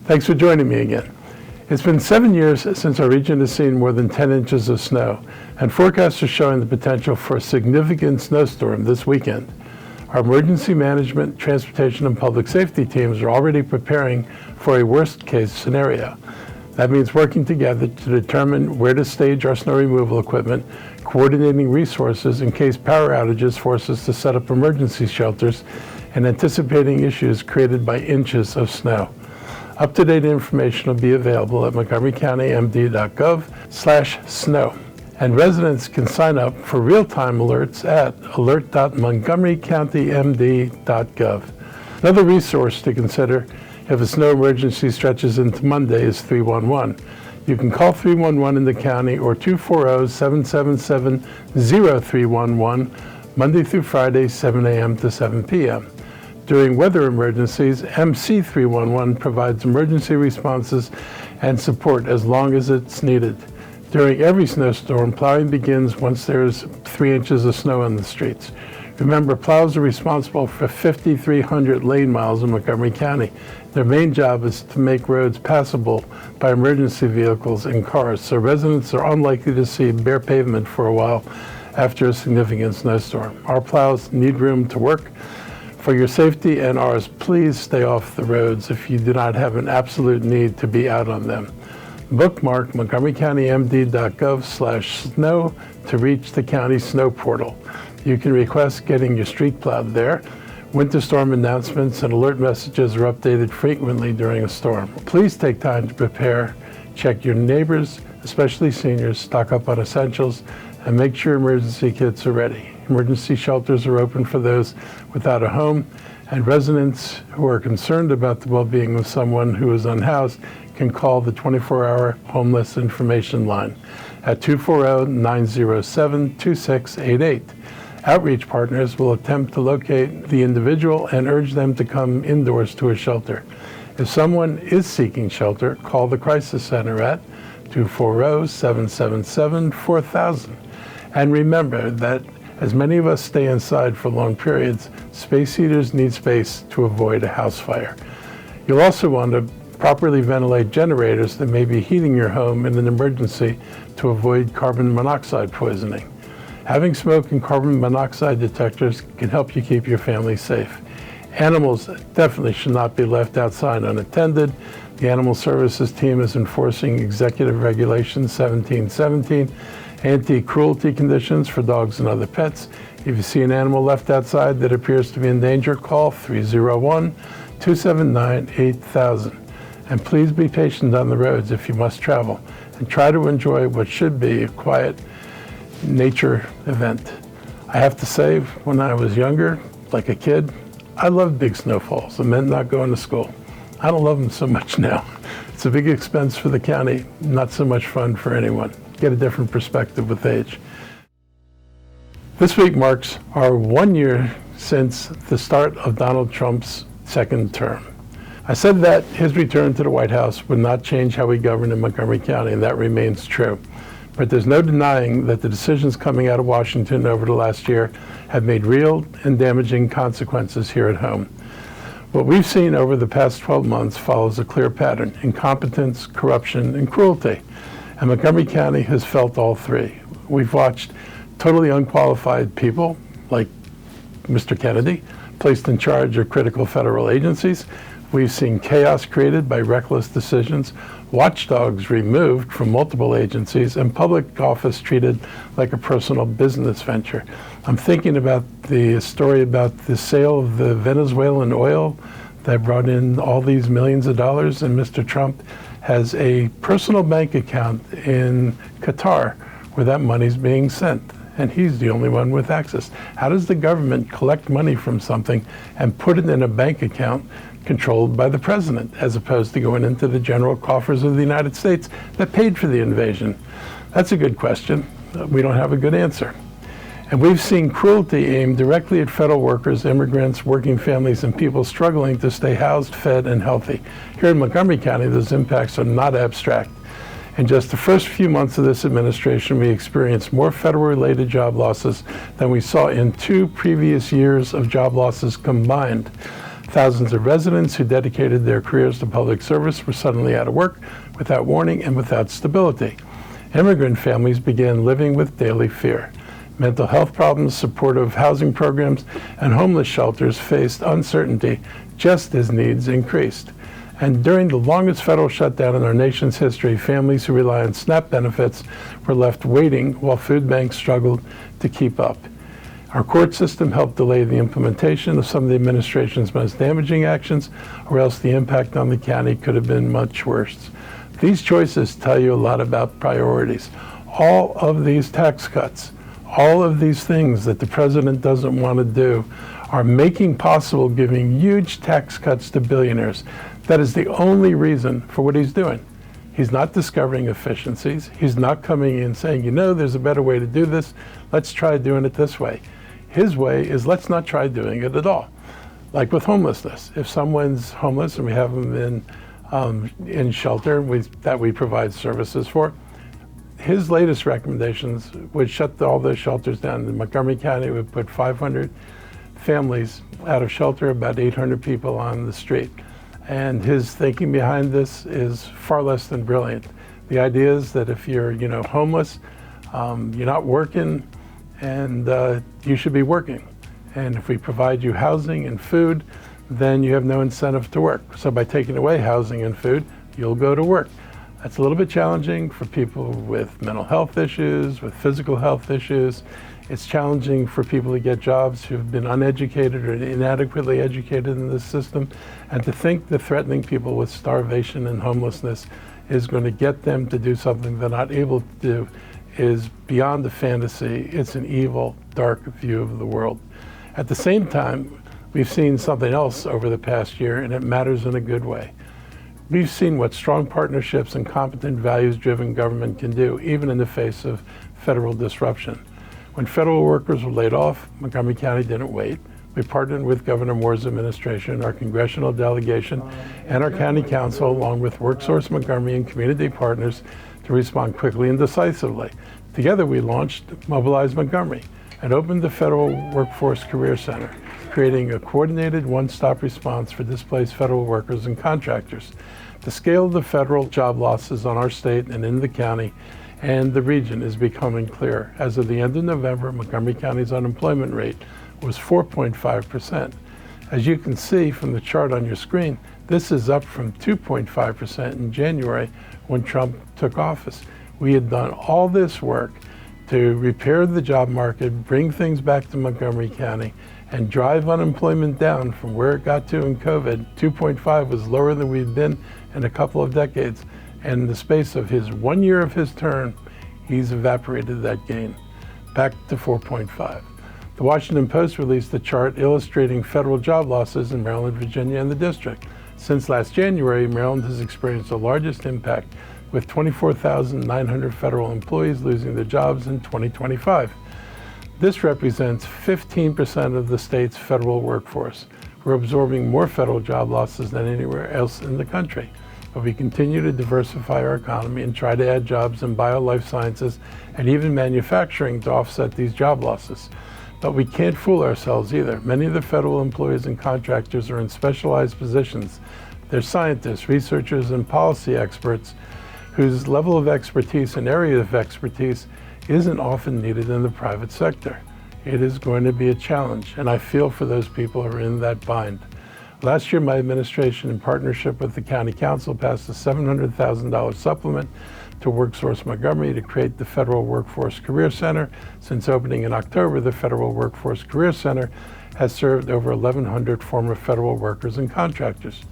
Thanks for joining me again. It's been 7 years since our region has seen more than 10 inches of snow, and forecasts are showing the potential for a significant snowstorm this weekend. Our emergency management, transportation, and public safety teams are already preparing for a worst-case scenario. That means working together to determine where to stage our snow removal equipment, coordinating resources in case power outages force us to set up emergency shelters, and anticipating issues created by inches of snow. Up-to-date information will be available at montgomerycountymd.gov/snow. And residents can sign up for real-time alerts at alert.montgomerycountymd.gov. Another resource to consider if a snow emergency stretches into Monday is 311. You can call 311 in the county or 240-777-0311 Monday through Friday, 7 a.m. to 7 p.m. During weather emergencies, MC311 provides emergency responses and support as long as it's needed. During every snowstorm, plowing begins once there's 3 inches of snow on the streets. Remember, plows are responsible for 5,300 lane miles in Montgomery County. Their main job is to make roads passable by emergency vehicles and cars, so residents are unlikely to see bare pavement for a while after a significant snowstorm. Our plows need room to work. For your safety and ours, please stay off the roads if you do not have an absolute need to be out on them. Bookmark montgomerycountymd.gov/snow to reach the county snow portal. You can request getting your street plowed there. Winter storm announcements and alert messages are updated frequently during a storm. Please take time to prepare. Check your neighbors, especially seniors, stock up on essentials, and make sure emergency kits are ready. Emergency shelters are open for those without a home, and residents who are concerned about the well-being of someone who is unhoused can call the 24-hour homeless information line at 240-907-2688. Outreach partners will attempt to locate the individual and urge them to come indoors to a shelter. If someone is seeking shelter, call the Crisis Center at 240-777-4000. And remember that as many of us stay inside for long periods, space heaters need space to avoid a house fire. You'll also want to properly ventilate generators that may be heating your home in an emergency to avoid carbon monoxide poisoning. Having smoke and carbon monoxide detectors can help you keep your family safe. Animals definitely should not be left outside unattended. The Animal Services team is enforcing Executive Regulation 1717, anti-cruelty conditions for dogs and other pets. If you see an animal left outside that appears to be in danger, call 301-279-8000. And please be patient on the roads if you must travel, and try to enjoy what should be a quiet nature event. I have to say, when I was younger, like a kid, I loved big snowfalls. It meant not going to school. I don't love them so much now. It's a big expense for the county, not so much fun for anyone. Get a different perspective with age. This week marks our 1 year since the start of Donald Trump's second term. I said that his return to the White House would not change how we govern in Montgomery County, and that remains true. But there's no denying that the decisions coming out of Washington over the last year have made real and damaging consequences here at home. What we've seen over the past 12 months follows a clear pattern: incompetence, corruption, and cruelty. And Montgomery County has felt all three. We've watched totally unqualified people, like Mr. Kennedy, placed in charge of critical federal agencies. We've seen chaos created by reckless decisions, watchdogs removed from multiple agencies, and public office treated like a personal business venture. I'm thinking about the story about the sale of the Venezuelan oil that brought in all these millions of dollars, and Mr. Trump has a personal bank account in Qatar where that money's being sent, and he's the only one with access. How does the government collect money from something and put it in a bank account controlled by the president, as opposed to going into the general coffers of the United States that paid for the invasion? That's a good question. We don't have a good answer. And we've seen cruelty aimed directly at federal workers, immigrants, working families, and people struggling to stay housed, fed, and healthy. Here in Montgomery County, those impacts are not abstract. In just the first few months of this administration, we experienced more federal-related job losses than we saw in 2 previous years of job losses combined. Thousands of residents who dedicated their careers to public service were suddenly out of work without warning and without stability. Immigrant families began living with daily fear. Mental health problems, supportive housing programs, and homeless shelters faced uncertainty just as needs increased. And during the longest federal shutdown in our nation's history, families who rely on SNAP benefits were left waiting while food banks struggled to keep up. Our court system helped delay the implementation of some of the administration's most damaging actions, or else the impact on the county could have been much worse. These choices tell you a lot about priorities. All of these tax cuts, all of these things that the president doesn't want to do are making possible giving huge tax cuts to billionaires. That is the only reason for what he's doing. He's not discovering efficiencies. He's not coming in saying, you know, there's a better way to do this. Let's try doing it this way. His way is let's not try doing it at all. Like with homelessness. If someone's homeless and we have them in shelter that we provide services for, his latest recommendations would shut all those shelters down. In Montgomery County would put 500 families out of shelter, about 800 people on the street. And his thinking behind this is far less than brilliant. The idea is that if you're, homeless, you're not working, and you should be working. And if we provide you housing and food, then you have no incentive to work. So by taking away housing and food, you'll go to work. That's a little bit challenging for people with mental health issues, with physical health issues. It's challenging for people to get jobs who've been uneducated or inadequately educated in this system. And to think that threatening people with starvation and homelessness is going to get them to do something they're not able to do is beyond a fantasy. It's an evil, dark view of the world. At the same time, we've seen something else over the past year, and it matters in a good way. We've seen what strong partnerships and competent, values-driven government can do, even in the face of federal disruption. When federal workers were laid off, Montgomery County didn't wait. We partnered with Governor Moore's administration, our congressional delegation, and our county council, along with WorkSource Montgomery and community partners, to respond quickly and decisively. Together, we launched Mobilize Montgomery and opened the Federal Workforce Career Center, creating a coordinated one-stop response for displaced federal workers and contractors. The scale of the federal job losses on our state and in the county and the region is becoming clear. As of the end of November, Montgomery County's unemployment rate was 4.5%. As you can see from the chart on your screen, this is up from 2.5% in January when Trump took office. We had done all this work to repair the job market, bring things back to Montgomery County, and drive unemployment down from where it got to in COVID. 2.5 was lower than we'd been in a couple of decades. And in the space of his 1 year of his term, he's evaporated that gain back to 4.5. The Washington Post released a chart illustrating federal job losses in Maryland, Virginia, and the district. Since last January, Maryland has experienced the largest impact, with 24,900 federal employees losing their jobs in 2025. This represents 15% of the state's federal workforce. We're absorbing more federal job losses than anywhere else in the country. But we continue to diversify our economy and try to add jobs in bio, life sciences, and even manufacturing to offset these job losses. But we can't fool ourselves either. Many of the federal employees and contractors are in specialized positions. They're scientists, researchers, and policy experts whose level of expertise and area of expertise isn't often needed in the private sector. It is going to be a challenge, and I feel for those people who are in that bind. Last year, my administration, in partnership with the County Council, passed a $700,000 supplement to WorkSource Montgomery to create the Federal Workforce Career Center. Since opening in October, the Federal Workforce Career Center has served over 1,100 former federal workers and contractors.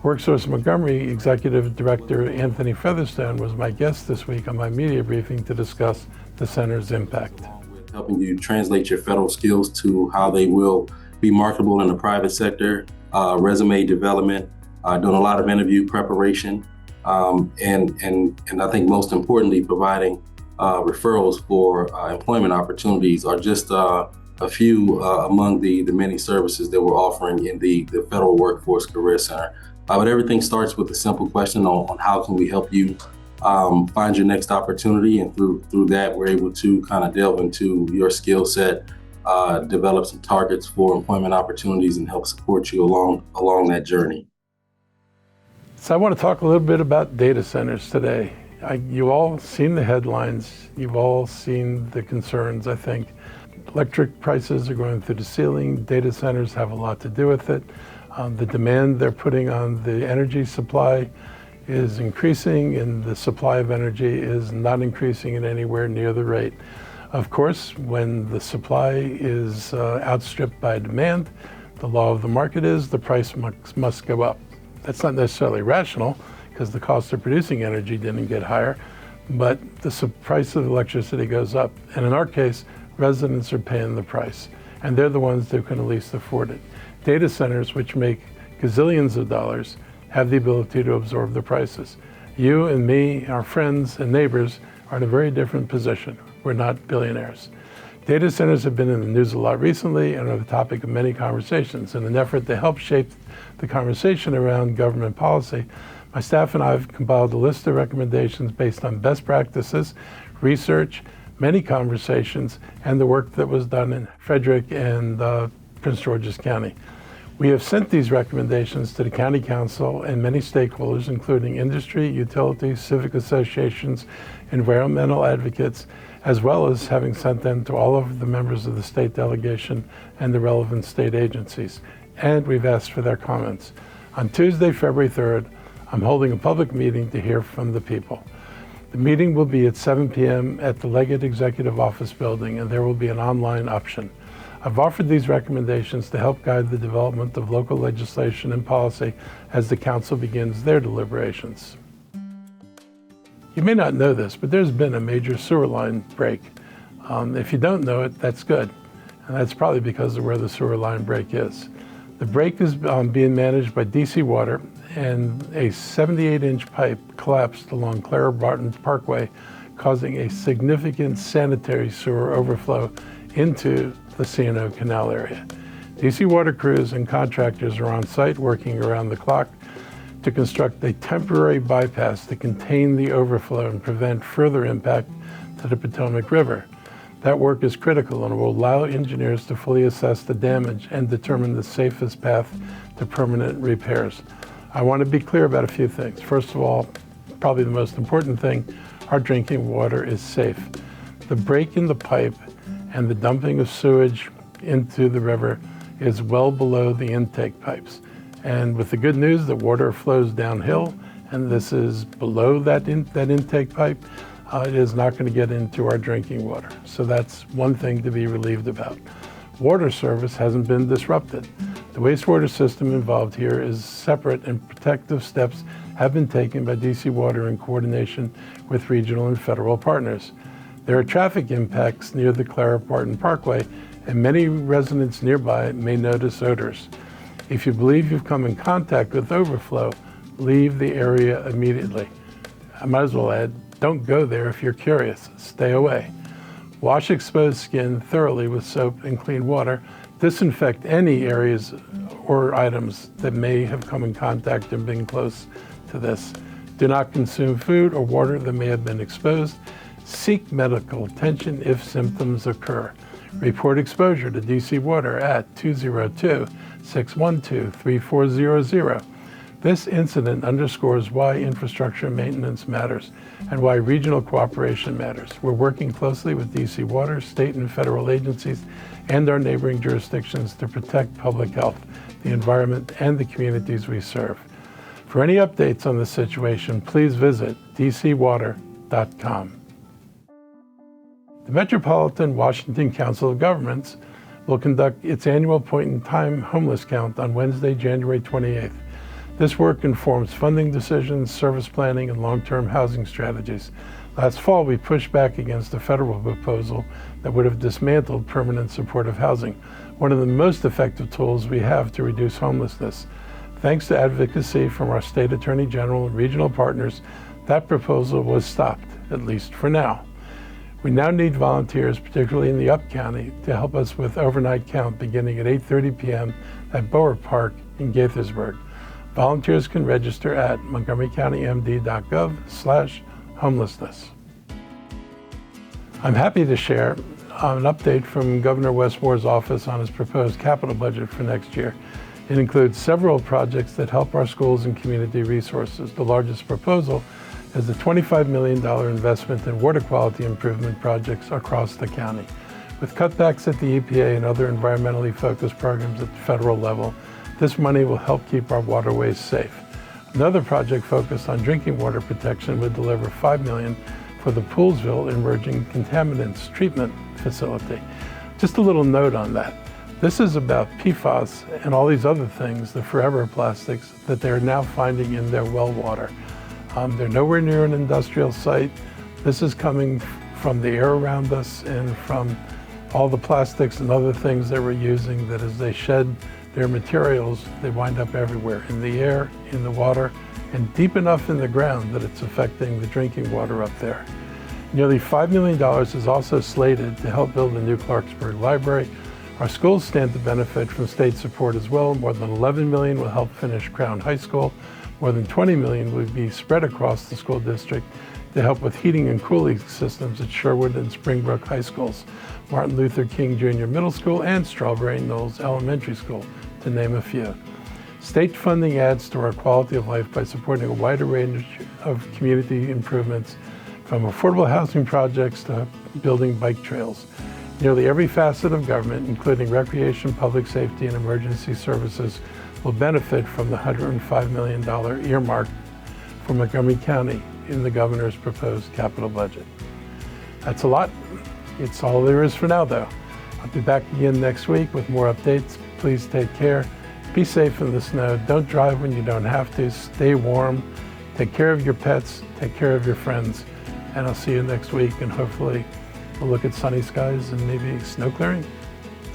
WorkSource Montgomery Executive Director Anthony Featherstone was my guest this week on my media briefing to discuss the center's impact. Helping you translate your federal skills to how they will be marketable in the private sector, resume development, doing a lot of interview preparation, and I think most importantly, providing referrals for employment opportunities are just a few among the many services that we're offering in the Federal Workforce Career Center. But everything starts with a simple question on how can we help you find your next opportunity, and through that we're able to kind of delve into your skill set develop some targets for employment opportunities and help support you along that journey. So I want to talk a little bit about data centers today. You all seen the headlines. You've all seen the concerns, I think. Electric prices are going through the ceiling. Data centers have a lot to do with it. The demand they're putting on the energy supply is increasing, and the supply of energy is not increasing at anywhere near the rate. Of course, when the supply is outstripped by demand, the law of the market is the price must go up. That's not necessarily rational, because the cost of producing energy didn't get higher, but the price of electricity goes up. And in our case, residents are paying the price, and they're the ones who can least afford it. Data centers, which make gazillions of dollars, have the ability to absorb the prices. You and me, our friends and neighbors, are in a very different position. We're not billionaires. Data centers have been in the news a lot recently and are the topic of many conversations. In an effort to help shape the conversation around government policy, my staff and I have compiled a list of recommendations based on best practices, research, many conversations, and the work that was done in Frederick and Prince George's County. We have sent these recommendations to the County Council and many stakeholders, including industry, utilities, civic associations, environmental advocates, as well as having sent them to all of the members of the state delegation and the relevant state agencies. And we've asked for their comments. On Tuesday, February 3rd, I'm holding a public meeting to hear from the people. The meeting will be at 7 p.m. at the Leggett Executive Office Building, and there will be an online option. I've offered these recommendations to help guide the development of local legislation and policy as the council begins their deliberations. You may not know this, but there's been a major sewer line break. If you don't know it, that's good. And that's probably because of where the sewer line break is. The break is being managed by DC Water, and a 78-inch pipe collapsed along Clara Barton Parkway, causing a significant sanitary sewer overflow into the C&O Canal area. DC Water crews and contractors are on site working around the clock to construct a temporary bypass to contain the overflow and prevent further impact to the Potomac River. That work is critical and will allow engineers to fully assess the damage and determine the safest path to permanent repairs. I want to be clear about a few things. First of all, probably the most important thing, our drinking water is safe. The break in the pipe and the dumping of sewage into the river is well below the intake pipes. And with the good news that water flows downhill, and this is below that intake pipe, it is not going to get into our drinking water. So that's one thing to be relieved about. Water service hasn't been disrupted. The wastewater system involved here is separate, and protective steps have been taken by DC Water in coordination with regional and federal partners. There are traffic impacts near the Clara Barton Parkway, and many residents nearby may notice odors. If you believe you've come in contact with overflow, leave the area immediately. I might as well add, don't go there if you're curious. Stay away. Wash exposed skin thoroughly with soap and clean water. Disinfect any areas or items that may have come in contact and been close to this. Do not consume food or water that may have been exposed. Seek medical attention if symptoms occur. Report exposure to DC Water at 202-612-3400. This incident underscores why infrastructure maintenance matters and why regional cooperation matters. We're working closely with DC Water, state and federal agencies, and our neighboring jurisdictions to protect public health, the environment, and the communities we serve. For any updates on the situation, please visit dcwater.com. The Metropolitan Washington Council of Governments will conduct its annual point-in-time homeless count on Wednesday, January 28th. This work informs funding decisions, service planning, and long-term housing strategies. Last fall, we pushed back against a federal proposal that would have dismantled permanent supportive housing, one of the most effective tools we have to reduce homelessness. Thanks to advocacy from our state attorney general and regional partners, that proposal was stopped, at least for now. We now need volunteers, particularly in the Up County, to help us with overnight count beginning at 8:30 p.m. at Bower Park in Gaithersburg. Volunteers can register at montgomerycountymd.gov/homelessness. I'm happy to share an update from Governor Westmore's office on his proposed capital budget for next year. It includes several projects that help our schools and community resources. The largest proposal is the $25 million investment in water quality improvement projects across the county. With cutbacks at the EPA and other environmentally focused programs at the federal level, this money will help keep our waterways safe. Another project focused on drinking water protection would deliver $5 million for the Poolsville Emerging Contaminants Treatment Facility. Just a little note on that. This is about PFAS and all these other things, the forever plastics, that they're now finding in their well water. They're nowhere near an industrial site. This is coming from the air around us and from all the plastics and other things that we're using, that as they shed their materials, they wind up everywhere, in the air, in the water, and deep enough in the ground that it's affecting the drinking water up there. Nearly $5 million is also slated to help build a new Clarksburg library. Our schools stand to benefit from state support as well. More than $11 million will help finish Crown High School. More than $20 million will be spread across the school district to help with heating and cooling systems at Sherwood and Springbrook High Schools, Martin Luther King Jr. Middle School, and Strawberry Knolls Elementary School, to name a few. State funding adds to our quality of life by supporting a wider range of community improvements, from affordable housing projects to building bike trails. Nearly every facet of government, including recreation, public safety, and emergency services, will benefit from the $105 million earmark for Montgomery County in the governor's proposed capital budget. That's a lot. It's all there is for now, though. I'll be back again next week with more updates. Please take care. Be safe in the snow. Don't drive when you don't have to. Stay warm. Take care of your pets. Take care of your friends. And I'll see you next week, and hopefully we'll look at sunny skies and maybe snow clearing.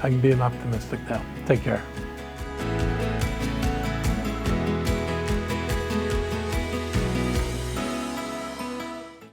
I can be an optimistic now. Take care.